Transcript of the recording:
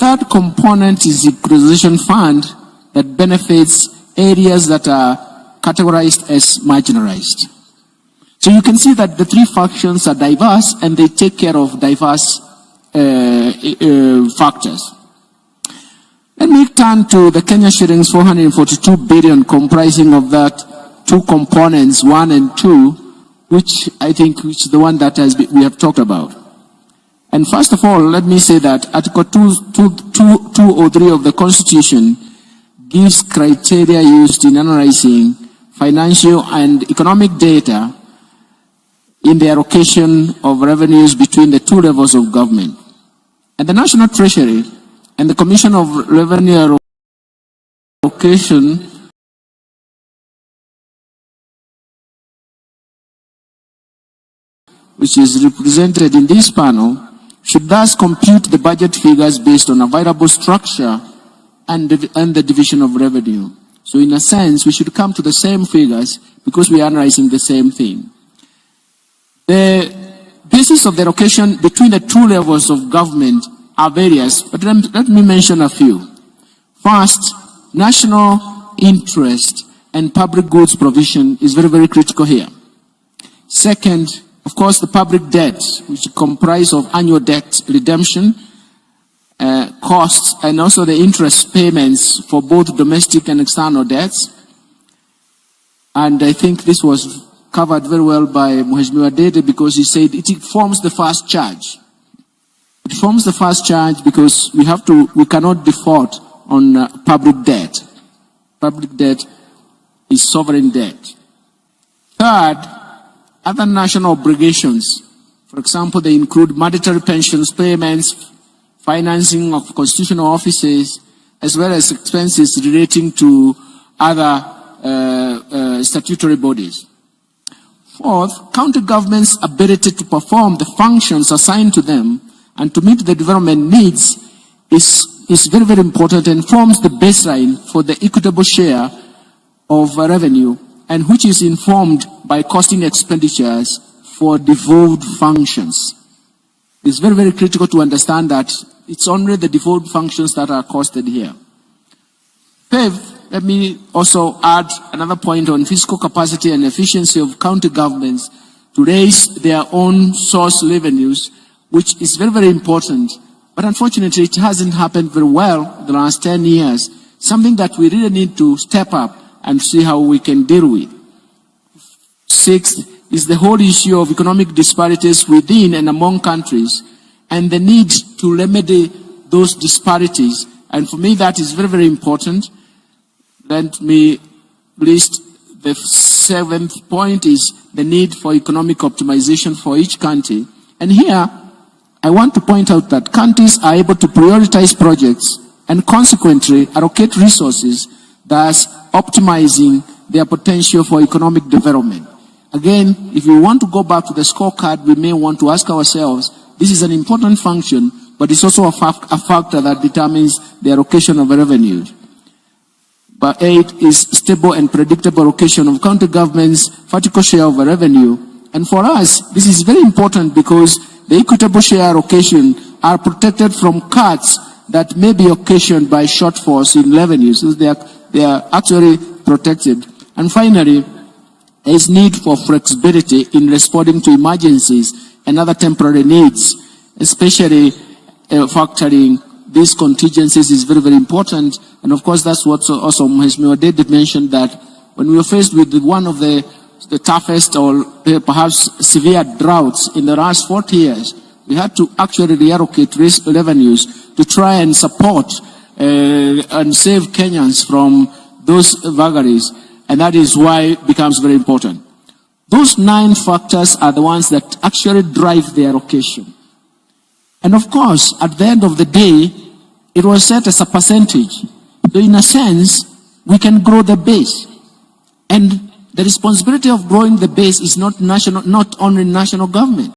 third component is the equalization fund that benefits areas that are categorized as marginalized. So you can see that the three factions are diverse and they take care of diverse factors. Let me turn to the Kenya shillings 442 billion, comprising of that two components, 1 and 2, which I think is the one that we have talked about. And first of all, let me say that Article 203 of the Constitution gives criteria used in analyzing financial and economic data in the allocation of revenues between the two levels of government. And the National Treasury and the Commission of Revenue Allocation which is represented in this panel, should thus compute the budget figures based on available structure and the division of revenue. So in a sense, we should come to the same figures because we are analyzing the same thing. The basis of the allocation between the two levels of government are various, but let me mention a few. First, national interest and public goods provision is very, very critical here. Second, of course, the public debt, which comprise of annual debt redemption, costs, and also the interest payments for both domestic and external debts. And I think this was covered very well by Mheshimiwa Dede because he said it forms the first charge. It forms the first charge because we cannot default on public debt. Public debt is sovereign debt. Third, other national obligations. For example, they include mandatory pensions payments, financing of constitutional offices, as well as expenses relating to other statutory bodies. Fourth, county government's ability to perform the functions assigned to them and to meet the development needs is very, very important and forms the baseline for the equitable share of revenue, and which is informed by costing expenditures for devolved functions. It's very, very critical to understand that it's only the devolved functions that are costed here. Fifth, let me also add another point on fiscal capacity and efficiency of county governments to raise their own source revenues, which is very, very important. But unfortunately, it hasn't happened very well in the last 10 years, something that we really need to step up and see how we can deal with. Sixth is the whole issue of economic disparities within and among countries and the need to remedy those disparities. And for me, that is very, very important. Let me list the seventh point is the need for economic optimization for each country. And here, I want to point out that countries are able to prioritize projects and consequently allocate resources, thus optimizing their potential for economic development. Again, if we want to go back to the scorecard, we may want to ask ourselves, this is an important function, but it's also a factor that determines the allocation of revenue. But 8 is stable and predictable allocation of county government's vertical share of revenue. And for us, this is very important because the equitable share allocation are protected from cuts that may be occasioned by shortfalls in revenues. So they are actually protected. And finally, there is need for flexibility in responding to emergencies and other temporary needs, especially factoring these contingencies is very, very important. And of course, that's what also Mheshimiwa Dede mentioned, that when we were faced with one of the toughest or perhaps severe droughts in the last 40 years, we had to actually reallocate revenues to try and support and save Kenyans from those vagaries. And that is why it becomes very important. Those 9 factors are the ones that actually drive the allocation. And of course, at the end of the day, it was set as a percentage. So in a sense, we can grow the base. And the responsibility of growing the base is not only national government.